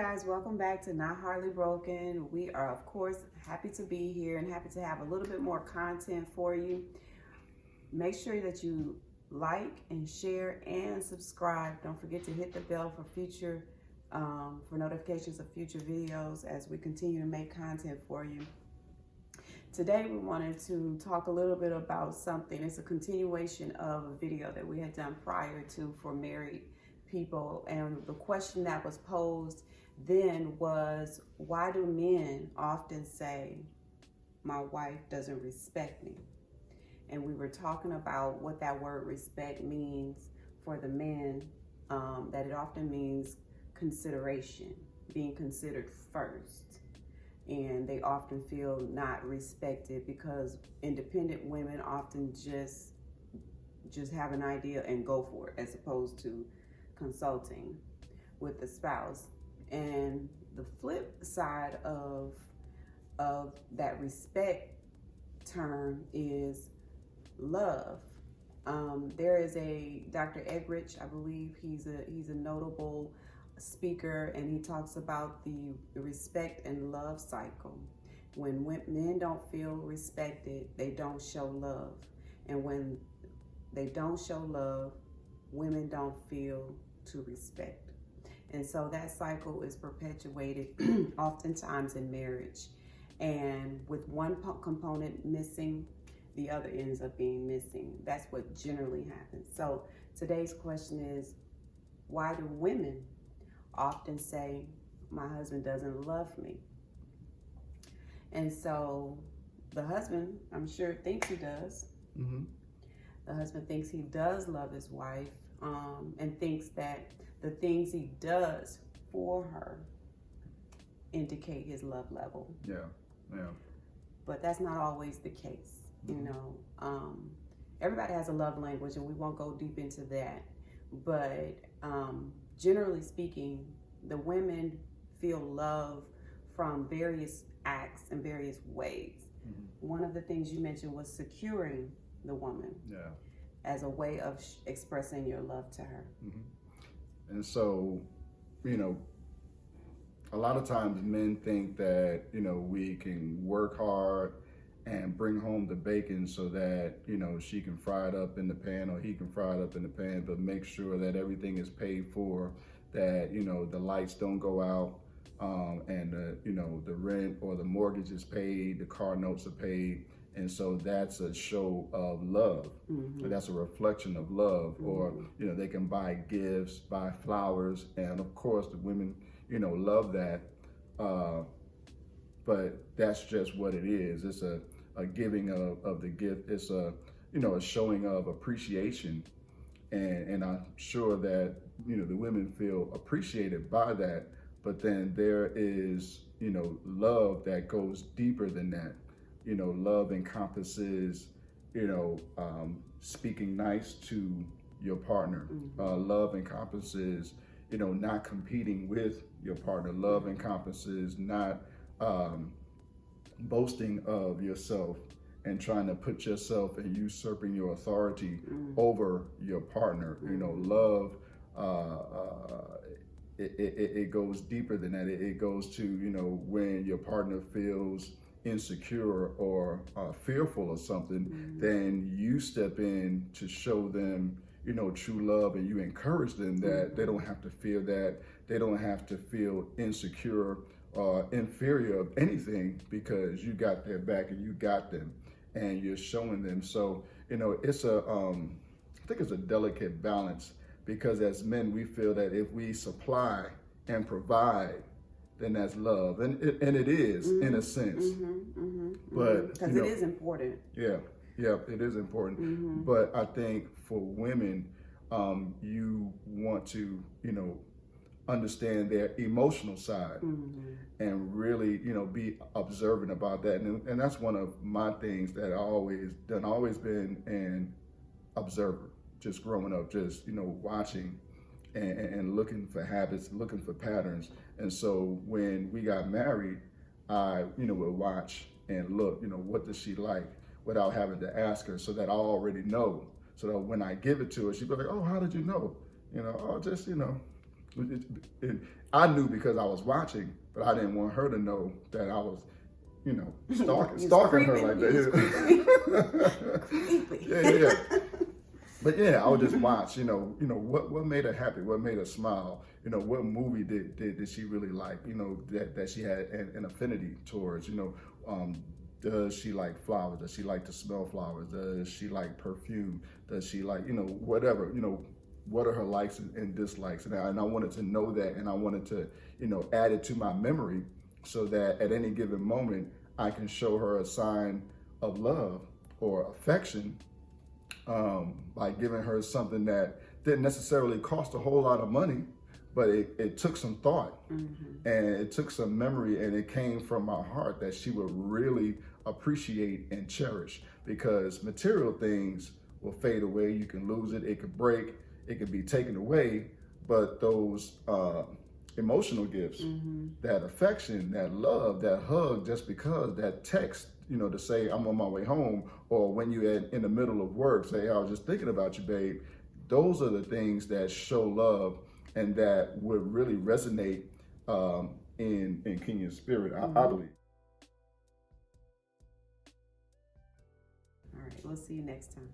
guys, welcome back to Not Hardly Broken. We are, of course, happy to be here and happy to have a little bit more content for you. Make sure that you like and share and subscribe. Don't forget to hit the bell for for notifications of future videos as we continue to make content for you. Today we wanted to talk a little bit about something. It's a continuation of a video that we had done prior to for married people, and the question that was posed then was, why do men often say my wife doesn't respect me? And we were talking about what that word respect means for the men, that it often means consideration, being considered first, and they often feel not respected because independent women often just have an idea and go for it as opposed to consulting with the spouse. And the flip side of that respect term is love. There is a Dr. Eggerichs, I believe he's a notable speaker, and he talks about the respect and love cycle. When men don't feel respected, they don't show love, and when they don't show love, women don't feel to respect. And so that cycle is perpetuated oftentimes in marriage. And with one component missing, the other ends up being missing. That's what generally happens. So today's question is, why do women often say, my husband doesn't love me? And so the husband, I'm sure, thinks he does. Mm-hmm. The husband thinks he does love his wife, and thinks that the things he does for her indicate his love level. Yeah. But that's not always the case. Mm-hmm. You know, everybody has a love language, and we won't go deep into that. But generally speaking, the women feel love from various acts and various ways. Mm-hmm. One of the things you mentioned was securing the woman. Yeah. As a way of expressing your love to her. Mm-hmm. And so, you know, a lot of times men think that, you know, we can work hard and bring home the bacon so that, you know, she can fry it up in the pan or he can fry it up in the pan, but make sure that everything is paid for, that, you know, the lights don't go out, and, you know, the rent or the mortgage is paid, the car notes are paid. And so that's a show of love. Mm-hmm. That's a reflection of love. Mm-hmm. Or, you know, they can buy gifts, buy flowers. And of course, the women, you know, love that. But that's just what it is. It's a giving of the gift. It's a showing of appreciation. And I'm sure that, you know, the women feel appreciated by that. But then there is, you know, love that goes deeper than that. You know, love encompasses, you know, speaking nice to your partner. Mm-hmm. Love encompasses, you know, not competing with your partner. Love encompasses not boasting of yourself and trying to put yourself and usurping your authority over your partner. You know, love, it goes deeper than that. It goes to, you know, when your partner feels insecure or fearful of something, then you step in to show them, you know, true love, and you encourage them that they don't have to feel that, they don't have to feel insecure or inferior of anything, because you got their back and you got them and you're showing them. So, you know, it's I think it's a delicate balance, because as men, we feel that if we supply and provide, then that's love, and it is in a sense. But because it is important. Yeah, it is important. But I think for women, you want to, you know, understand their emotional side and really, you know, be observant about that. And that's one of my things that I always done. Always been an observer, just growing up, just, you know, watching and looking for habits, looking for patterns. And so when we got married, I, you know, would watch and look, you know, what does she like, without having to ask her, so that I already know. So that when I give it to her, she'd be like, oh, how did you know? You know, oh, just, you know, I knew because I was watching, but I didn't want her to know that I was, you know, stalking her like that. Creepy. Yeah. But yeah, I would just watch, what made her happy, what made her smile, what movie did she really like, that she had an affinity towards, does she like flowers? Does she like to smell flowers? Does she like perfume? Does she like, whatever, what are her likes and dislikes? And I wanted to know that, and I wanted to, add it to my memory so that at any given moment, I can show her a sign of love or affection by giving her something that didn't necessarily cost a whole lot of money, but it took some thought and it took some memory, and it came from my heart that she would really appreciate and cherish, because material things will fade away. You can lose it, it could break, it could be taken away, but those emotional gifts, that affection, that love, that hug, just because, that text, to say I'm on my way home, or when you're in the middle of work, say, I was just thinking about you, babe. Those are the things that show love and that would really resonate in Kenya's spirit, I believe. All right, we'll see you next time.